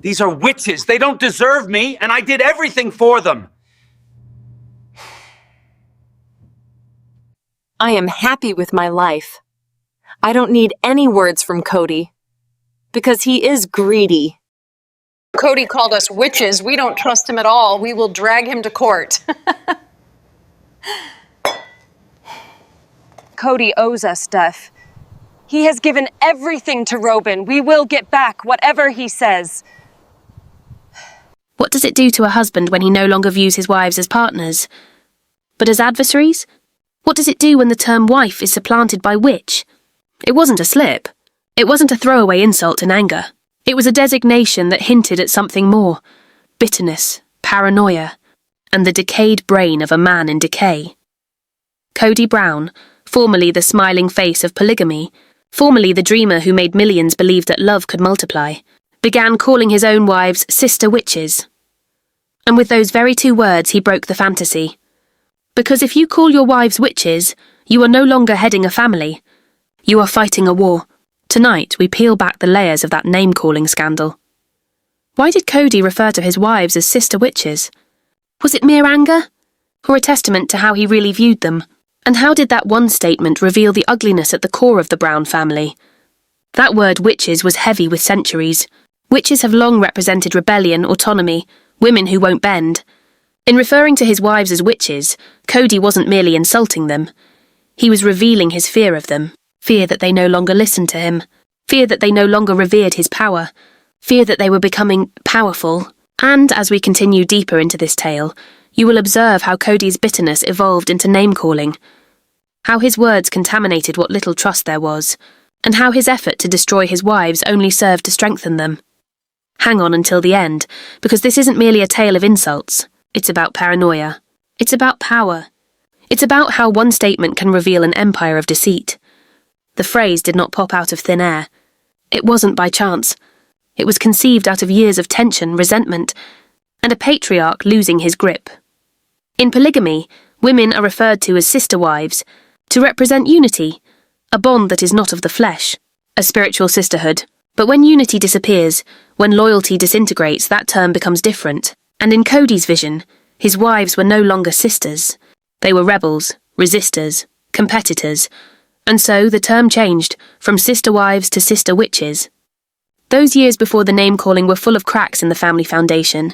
These are witches. They don't deserve me, and I did everything for them. I am happy with my life. I don't need any words from Kody, because he is greedy. Kody called us witches. We don't trust him at all. We will drag him to court. Kody owes us stuff. He has given everything to Robyn. We will get back whatever he says. What does it do to a husband when he no longer views his wives as partners, but as adversaries? What does it do when the term wife is supplanted by witch? It wasn't a slip. It wasn't a throwaway insult in anger. It was a designation that hinted at something more: bitterness, paranoia, and the decayed brain of a man in decay. Kody Brown, formerly the smiling face of polygamy, formerly the dreamer who made millions believe that love could multiply, began calling his own wives sister witches. And with those very two words he broke the fantasy. Because if you call your wives witches, you are no longer heading a family. You are fighting a war. Tonight we peel back the layers of that name-calling scandal. Why did Kody refer to his wives as sister witches? Was it mere anger? Or a testament to how he really viewed them? And how did that one statement reveal the ugliness at the core of the Brown family? That word witches was heavy with centuries. Witches have long represented rebellion, autonomy, women who won't bend. In referring to his wives as witches, Kody wasn't merely insulting them. He was revealing his fear of them. Fear that they no longer listened to him. Fear that they no longer revered his power. Fear that they were becoming powerful. And as we continue deeper into this tale, you will observe how Kody's bitterness evolved into name-calling, how his words contaminated what little trust there was, and how his effort to destroy his wives only served to strengthen them. Hang on until the end, because this isn't merely a tale of insults. It's about paranoia. It's about power. It's about how one statement can reveal an empire of deceit. The phrase did not pop out of thin air. It wasn't by chance. It was conceived out of years of tension, resentment, and a patriarch losing his grip. In polygamy, women are referred to as sister wives, to represent unity, a bond that is not of the flesh, a spiritual sisterhood. But when unity disappears, when loyalty disintegrates, that term becomes different. And in Kody's vision, his wives were no longer sisters. They were rebels, resistors, competitors, and so the term changed from sister wives to sister witches. Those years before the name-calling were full of cracks in the family foundation.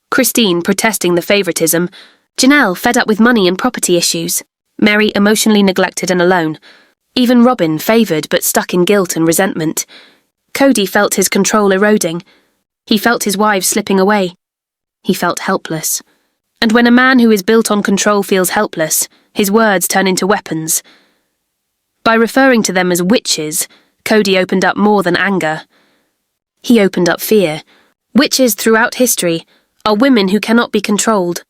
Christine protesting the favoritism, Janelle fed up with money and property issues, Meri emotionally neglected and alone, even Robyn favoured but stuck in guilt and resentment. Kody felt his control eroding. He felt his wives slipping away. He felt helpless. And when a man who is built on control feels helpless, his words turn into weapons. By referring to them as witches, Kody opened up more than anger. He opened up fear. Witches throughout history are women who cannot be controlled.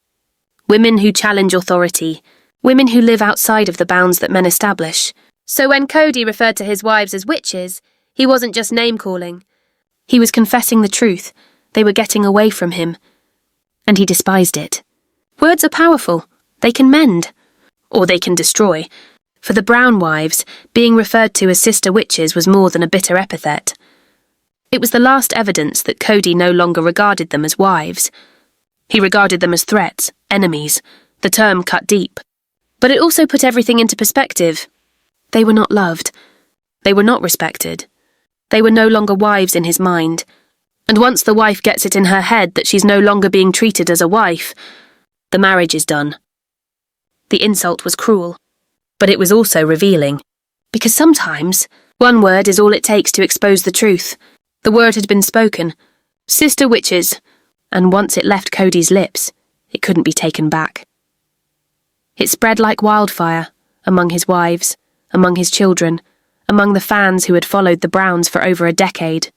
Women who challenge authority. Women who live outside of the bounds that men establish. So when Kody referred to his wives as witches, he wasn't just name-calling. He was confessing the truth. They were getting away from him. And he despised it. Words are powerful. They can mend. Or they can destroy. For the Brown wives, being referred to as sister witches was more than a bitter epithet. It was the last evidence that Kody no longer regarded them as wives. He regarded them as threats, enemies. The term cut deep. But it also put everything into perspective. They were not loved. They were not respected. They were no longer wives in his mind. And once the wife gets it in her head that she's no longer being treated as a wife, the marriage is done. The insult was cruel. But it was also revealing. Because sometimes, one word is all it takes to expose the truth. The word had been spoken. Sister witches. And once it left Kody's lips, it couldn't be taken back. It spread like wildfire, among his wives, among his children, among the fans who had followed the Browns for over a decade.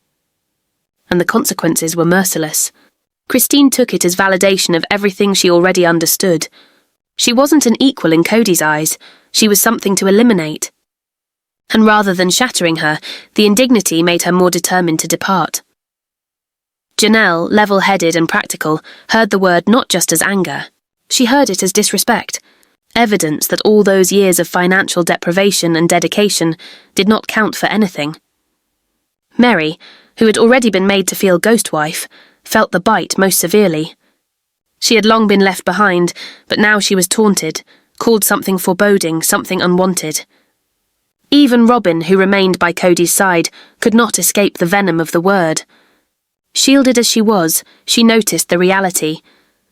And the consequences were merciless. Christine took it as validation of everything she already understood. She wasn't an equal in Kody's eyes. She was something to eliminate. And rather than shattering her, the indignity made her more determined to depart. Janelle, level-headed and practical, heard the word not just as anger. She heard it as disrespect. Evidence that all those years of financial deprivation and dedication did not count for anything. Meri, who had already been made to feel ghost wife, felt the bite most severely. She had long been left behind, but now she was taunted, called something foreboding, something unwanted. Even Robyn, who remained by Kody's side, could not escape the venom of the word. Shielded as she was, she noticed the reality.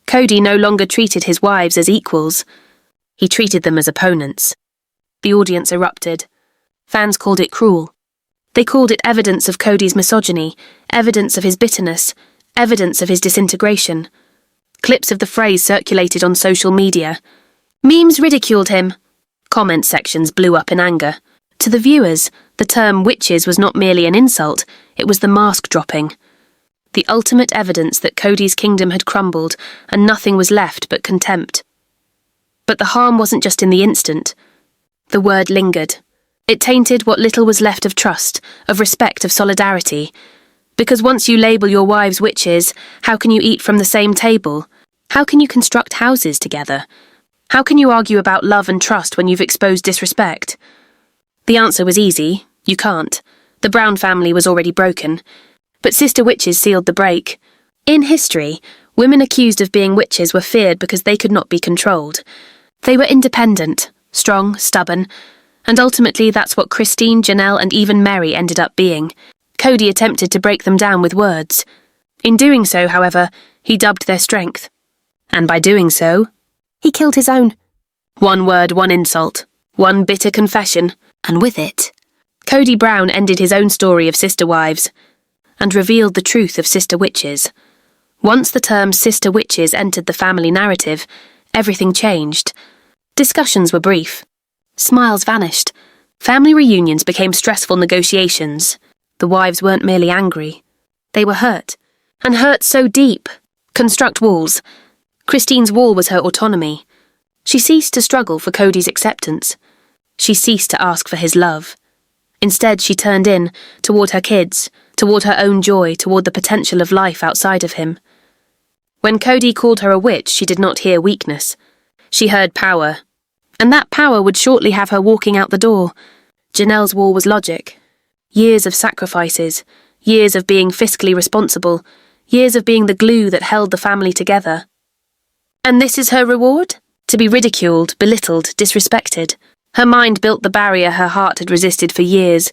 Kody no longer treated his wives as equals. He treated them as opponents. The audience erupted. Fans called it cruel. They called it evidence of Kody's misogyny, evidence of his bitterness, evidence of his disintegration. Clips of the phrase circulated on social media. Memes ridiculed him. Comment sections blew up in anger. To the viewers, the term witches was not merely an insult, it was the mask dropping. The ultimate evidence that Kody's kingdom had crumbled and nothing was left but contempt. But the harm wasn't just in the instant. The word lingered. It tainted what little was left of trust, of respect, of solidarity. Because once you label your wives witches, how can you eat from the same table? How can you construct houses together? How can you argue about love and trust when you've exposed disrespect? The answer was easy. You can't. The Brown family was already broken. But sister witches sealed the break. In history, women accused of being witches were feared because they could not be controlled. They were independent, strong, stubborn, and ultimately that's what Christine, Janelle, and even Meri ended up being. Kody attempted to break them down with words. In doing so, however, he dubbed their strength. And by doing so, he killed his own. One word, one insult, one bitter confession, and with it, Kody Brown ended his own story of sister wives and revealed the truth of sister witches. Once the term sister witches entered the family narrative, everything changed. Discussions were brief. Smiles vanished. Family reunions became stressful negotiations. The wives weren't merely angry. They were hurt. And hurt so deep. Construct walls. Christine's wall was her autonomy. She ceased to struggle for Kody's acceptance. She ceased to ask for his love. Instead, she turned in, toward her kids, toward her own joy, toward the potential of life outside of him. When Kody called her a witch, she did not hear weakness. She heard power. And that power would shortly have her walking out the door. Janelle's wall was logic. Years of sacrifices, years of being fiscally responsible, years of being the glue that held the family together. And this is her reward? To be ridiculed, belittled, disrespected. Her mind built the barrier her heart had resisted for years.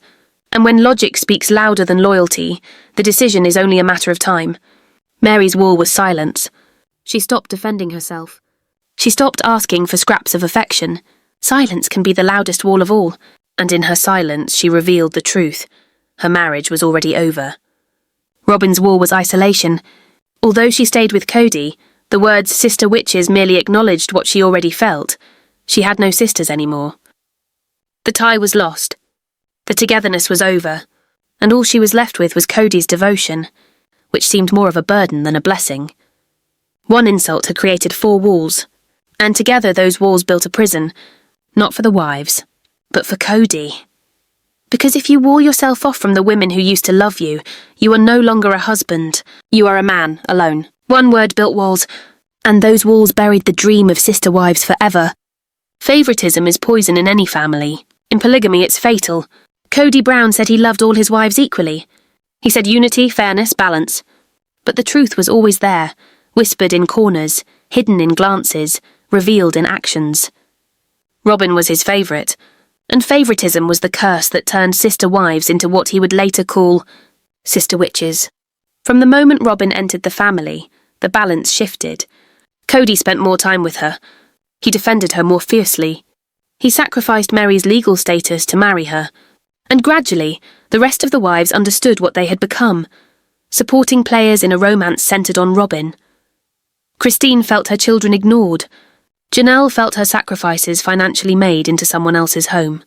And when logic speaks louder than loyalty, the decision is only a matter of time. Meri's wall was silence. She stopped defending herself. She stopped asking for scraps of affection. Silence can be the loudest wall of all. And in her silence, she revealed the truth. Her marriage was already over. Robyn's wall was isolation. Although she stayed with Kody, the words sister witches merely acknowledged what she already felt. She had no sisters anymore. The tie was lost. The togetherness was over. And all she was left with was Kody's devotion, which seemed more of a burden than a blessing. One insult had created 4 walls, and together those walls built a prison, not for the wives, but for Kody. Because if you wall yourself off from the women who used to love you, you are no longer a husband. You are a man, alone. One word built walls, and those walls buried the dream of sister wives forever. Favoritism is poison in any family. In polygamy, it's fatal. Kody Brown said he loved all his wives equally. He said unity, fairness, balance. But the truth was always there, whispered in corners, hidden in glances, revealed in actions. Robyn was his favourite, and favoritism was the curse that turned sister wives into what he would later call sister witches. From the moment Robyn entered the family, the balance shifted. Kody spent more time with her. He defended her more fiercely. He sacrificed Meri's legal status to marry her. And gradually, the rest of the wives understood what they had become, supporting players in a romance centred on Robyn. Christine felt her children ignored. Janelle felt her sacrifices financially made into someone else's home.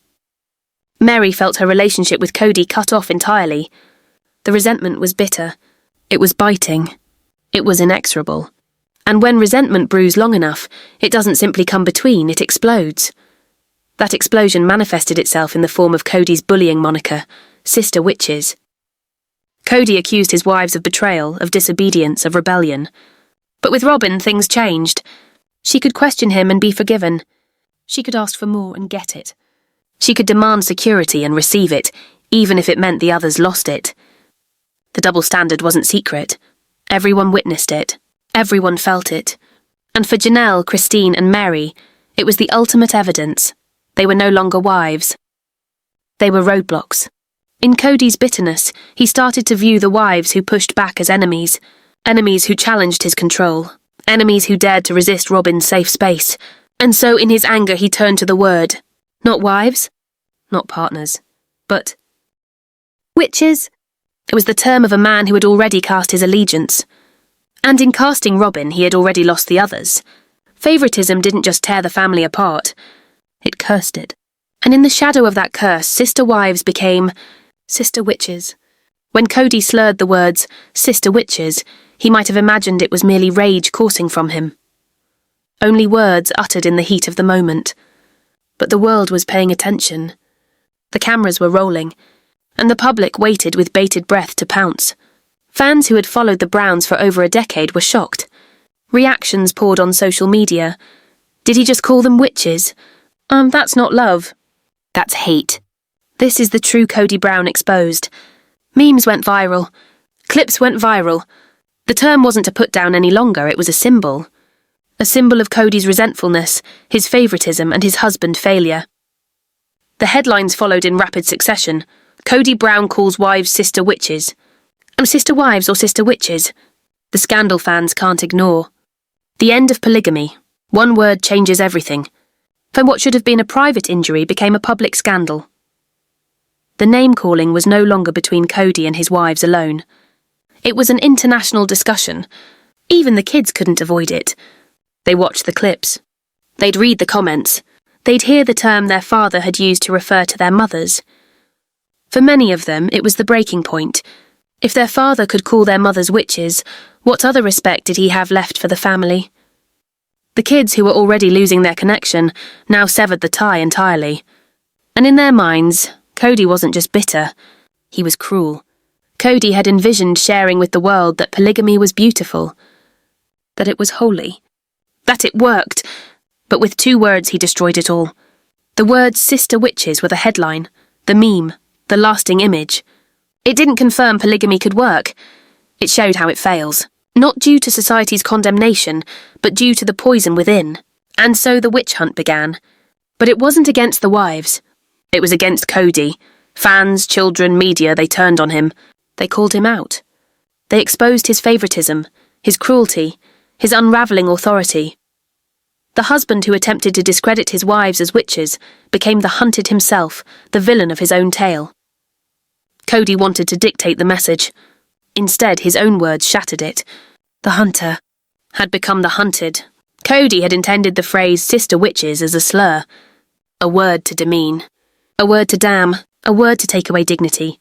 Meri felt her relationship with Kody cut off entirely. The resentment was bitter. It was biting. It was inexorable. And when resentment brews long enough, it doesn't simply come between, it explodes. That explosion manifested itself in the form of Kody's bullying moniker, Sister Witches. Kody accused his wives of betrayal, of disobedience, of rebellion. But with Robyn, things changed. She could question him and be forgiven. She could ask for more and get it. She could demand security and receive it, even if it meant the others lost it. The double standard wasn't secret. Everyone witnessed it. Everyone felt it. And for Janelle, Christine, and Meri, it was the ultimate evidence. They were no longer wives. They were roadblocks. In Kody's bitterness, he started to view the wives who pushed back as enemies. Enemies who challenged his control. Enemies who dared to resist Robyn's safe space. And so in his anger he turned to the word. Not wives, not partners, but witches. It was the term of a man who had already cast his allegiance. And in casting Robyn, he had already lost the others. Favoritism didn't just tear the family apart, it cursed it. And in the shadow of that curse, sister wives became sister witches. When Kody slurred the words sister witches, he might have imagined it was merely rage coursing from him. Only words uttered in the heat of the moment. But the world was paying attention. The cameras were rolling, and the public waited with bated breath to pounce. Fans who had followed the Browns for over a decade were shocked. Reactions poured on social media. Did he just call them witches? That's not love. That's hate. This is the true Kody Brown exposed. Memes went viral. Clips went viral. The term wasn't a put-down any longer, it was a symbol. A symbol of Kody's resentfulness, his favoritism, and his husband failure. The headlines followed in rapid succession. Kody Brown calls wives sister witches. Sister wives or sister witches? The scandal fans can't ignore. The end of polygamy. One word changes everything. For what should have been a private injury became a public scandal. The name-calling was no longer between Kody and his wives alone. It was an international discussion. Even the kids couldn't avoid it. They watched the clips. They'd read the comments. They'd hear the term their father had used to refer to their mothers. For many of them, it was the breaking point. If their father could call their mothers witches, what other respect did he have left for the family? The kids, who were already losing their connection, now severed the tie entirely. And in their minds, Kody wasn't just bitter, he was cruel. Kody had envisioned sharing with the world that polygamy was beautiful, that it was holy, that it worked, but with 2 words he destroyed it all. The words sister witches were the headline, the meme, the lasting image. It didn't confirm polygamy could work. It showed how it fails, not due to society's condemnation, but due to the poison within. And so the witch hunt began. But it wasn't against the wives. It was against Kody. Fans, children, media, they turned on him. They called him out. They exposed his favoritism, his cruelty, his unravelling authority. The husband who attempted to discredit his wives as witches became the hunted himself, the villain of his own tale. Kody wanted to dictate the message. Instead, his own words shattered it. The hunter had become the hunted. Kody had intended the phrase sister witches as a slur. A word to demean. A word to damn. A word to take away dignity.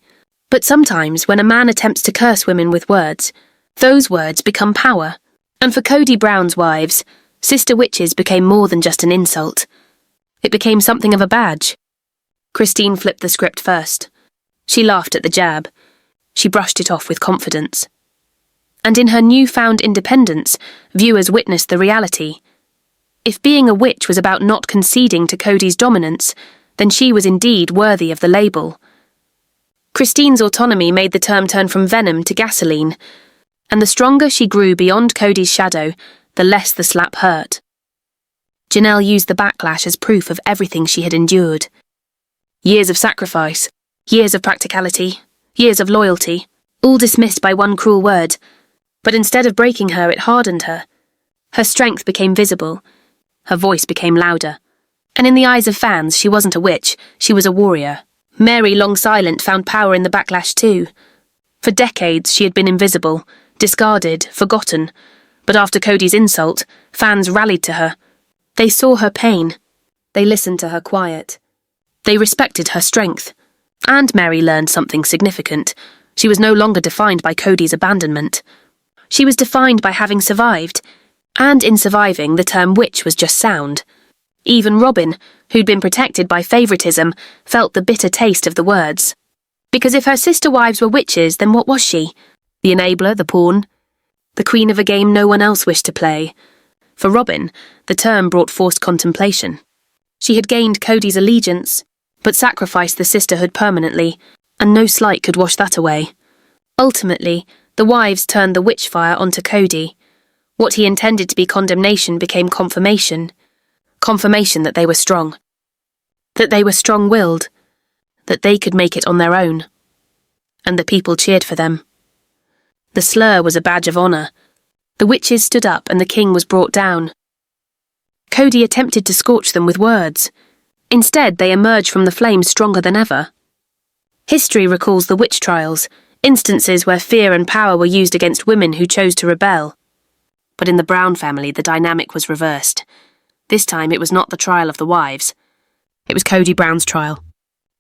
But sometimes, when a man attempts to curse women with words, those words become power. And for Kody Brown's wives, sister witches became more than just an insult. It became something of a badge. Christine flipped the script first. She laughed at the jab. She brushed it off with confidence. And in her newfound independence, viewers witnessed the reality. If being a witch was about not conceding to Kody's dominance, then she was indeed worthy of the label. Christine's autonomy made the term turn from venom to gasoline, and the stronger she grew beyond Kody's shadow, the less the slap hurt. Janelle used the backlash as proof of everything she had endured. Years of sacrifice, years of practicality, years of loyalty, all dismissed by one cruel word. But instead of breaking her, it hardened her. Her strength became visible. Her voice became louder. And in the eyes of fans, she wasn't a witch, she was a warrior. Meri, long silent, found power in the backlash too. For decades, she had been invisible, discarded, forgotten. But after Kody's insult, fans rallied to her. They saw her pain. They listened to her quiet. They respected her strength. And Meri learned something significant. She was no longer defined by Kody's abandonment. She was defined by having survived. And in surviving, the term witch was just sound. Even Robyn, who'd been protected by favoritism, felt the bitter taste of the words. Because if her sister wives were witches, then what was she? The enabler, the pawn? The queen of a game no one else wished to play. For Robyn, the term brought forced contemplation. She had gained Kody's allegiance, but sacrificed the sisterhood permanently, and no slight could wash that away. Ultimately, the wives turned the witch fire onto Kody. What he intended to be condemnation became confirmation. Confirmation that they were strong. That they were strong-willed. That they could make it on their own. And the people cheered for them. The slur was a badge of honour. The witches stood up and the king was brought down. Kody attempted to scorch them with words. Instead, they emerged from the flames stronger than ever. History recalls the witch trials, instances where fear and power were used against women who chose to rebel. But in the Brown family, the dynamic was reversed. This time, it was not the trial of the wives. It was Kody Brown's trial.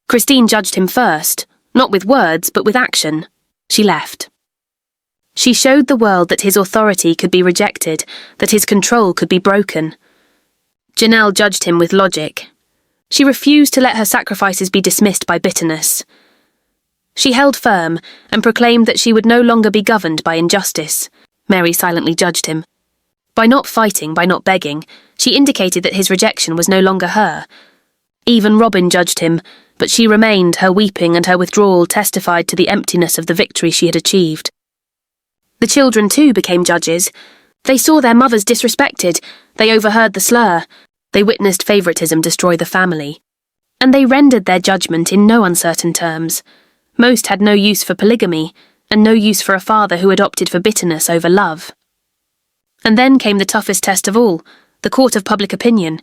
Christine judged him first, not with words, but with action. She left. She showed the world that his authority could be rejected, that his control could be broken. Janelle judged him with logic. She refused to let her sacrifices be dismissed by bitterness. She held firm and proclaimed that she would no longer be governed by injustice. Meri silently judged him. By not fighting, by not begging, she indicated that his rejection was no longer her. Even Robyn judged him, but she remained. Her weeping and her withdrawal testified to the emptiness of the victory she had achieved. The children too became judges. They saw their mothers disrespected. They overheard the slur. They witnessed favoritism destroy the family. And they rendered their judgment in no uncertain terms. Most had no use for polygamy, and no use for a father who had opted for bitterness over love. And then came the toughest test of all, the court of public opinion.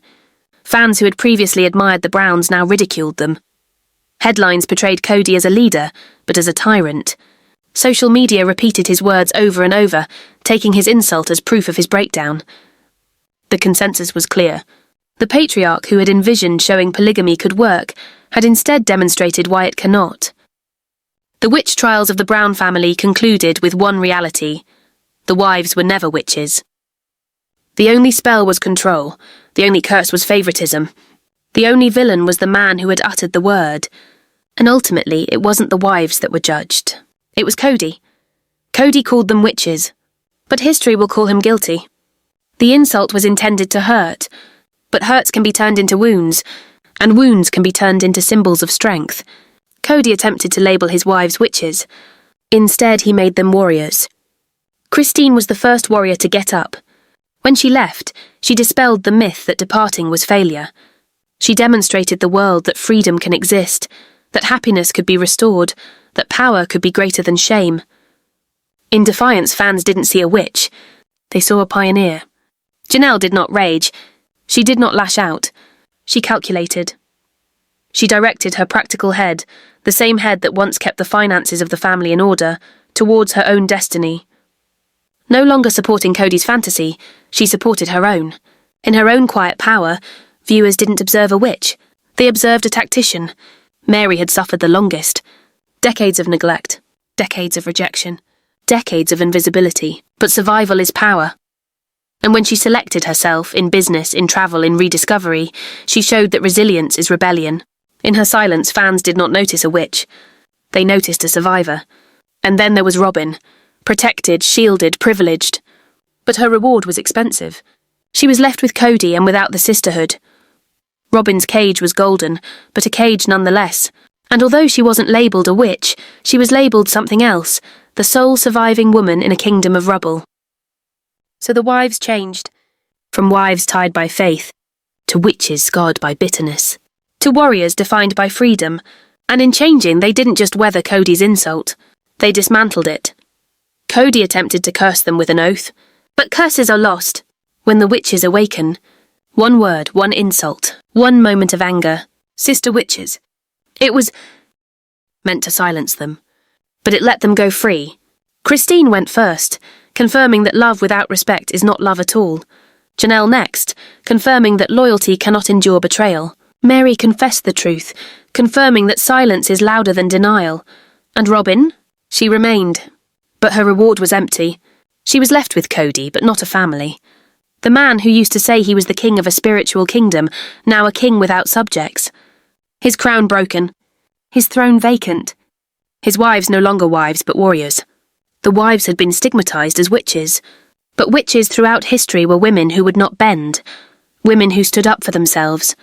Fans who had previously admired the Browns now ridiculed them. Headlines portrayed Kody as a leader, but as a tyrant. Social media repeated his words over and over, taking his insult as proof of his breakdown. The consensus was clear. The patriarch who had envisioned showing polygamy could work had instead demonstrated why it cannot. The witch trials of the Brown family concluded with one reality. The wives were never witches. The only spell was control. The only curse was favoritism. The only villain was the man who had uttered the word. And ultimately, it wasn't the wives that were judged. It was Kody. Kody called them witches. But history will call him guilty. The insult was intended to hurt. But hurts can be turned into wounds. And wounds can be turned into symbols of strength. Kody attempted to label his wives witches. Instead, he made them warriors. Christine was the first warrior to get up. When she left, she dispelled the myth that departing was failure. She demonstrated the world that freedom can exist, that happiness could be restored, that power could be greater than shame. In defiance, fans didn't see a witch. They saw a pioneer. Janelle did not rage. She did not lash out. She calculated. She directed her practical head, the same head that once kept the finances of the family in order, towards her own destiny. No longer supporting Kody's fantasy, she supported her own. In her own quiet power, viewers didn't observe a witch. They observed a tactician. Meri had suffered the longest. Decades of neglect, decades of rejection, decades of invisibility. But survival is power. And when she selected herself, in business, in travel, in rediscovery, she showed that resilience is rebellion. In her silence, fans did not notice a witch. They noticed a survivor. And then there was Robyn. Protected, shielded, privileged. But her reward was expensive. She was left with Kody and without the sisterhood. Robyn's cage was golden, but a cage nonetheless. And although she wasn't labelled a witch, she was labelled something else, the sole surviving woman in a kingdom of rubble. So the wives changed, from wives tied by faith, to witches scarred by bitterness, to warriors defined by freedom, and in changing they didn't just weather Kody's insult, they dismantled it. Kody attempted to curse them with an oath, but curses are lost when the witches awaken. One word, one insult, one moment of anger. Sister witches. It was meant to silence them, but it let them go free. Christine went first, confirming that love without respect is not love at all. Janelle next, confirming that loyalty cannot endure betrayal. Meri confessed the truth, confirming that silence is louder than denial. And Robyn? She remained. But her reward was empty. She was left with Kody, but not a family. The man who used to say he was the king of a spiritual kingdom, now a king without subjects. His crown broken. His throne vacant. His wives no longer wives, but warriors. The wives had been stigmatized as witches. But witches throughout history were women who would not bend. Women who stood up for themselves.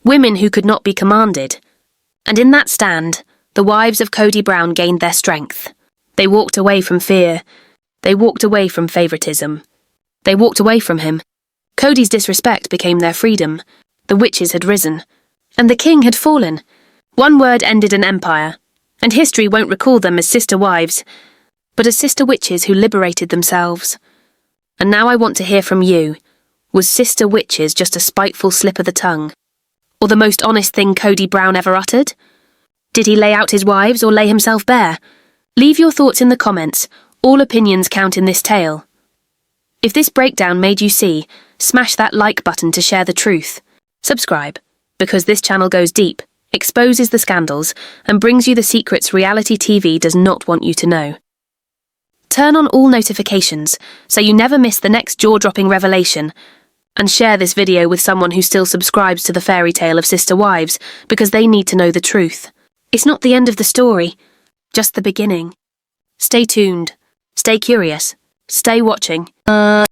Women who could not be commanded. And in that stand, the wives of Kody Brown gained their strength. They walked away from fear. They walked away from favoritism. They walked away from him. Kody's disrespect became their freedom. The witches had risen. And the king had fallen. One word ended an empire. And history won't recall them as sister wives, but as sister witches who liberated themselves. And now I want to hear from you. Was sister witches just a spiteful slip of the tongue? Or the most honest thing Kody Brown ever uttered? Did he lay out his wives or lay himself bare? Leave your thoughts in the comments. All opinions count in this tale. If this breakdown made you see, smash that like button to share the truth. Subscribe, because this channel goes deep, exposes the scandals, and brings you the secrets reality TV does not want you to know. Turn on all notifications so you never miss the next jaw-dropping revelation, and share this video with someone who still subscribes to the fairy tale of sister wives because they need to know the truth. It's not the end of the story, just the beginning. Stay tuned, stay curious, stay watching.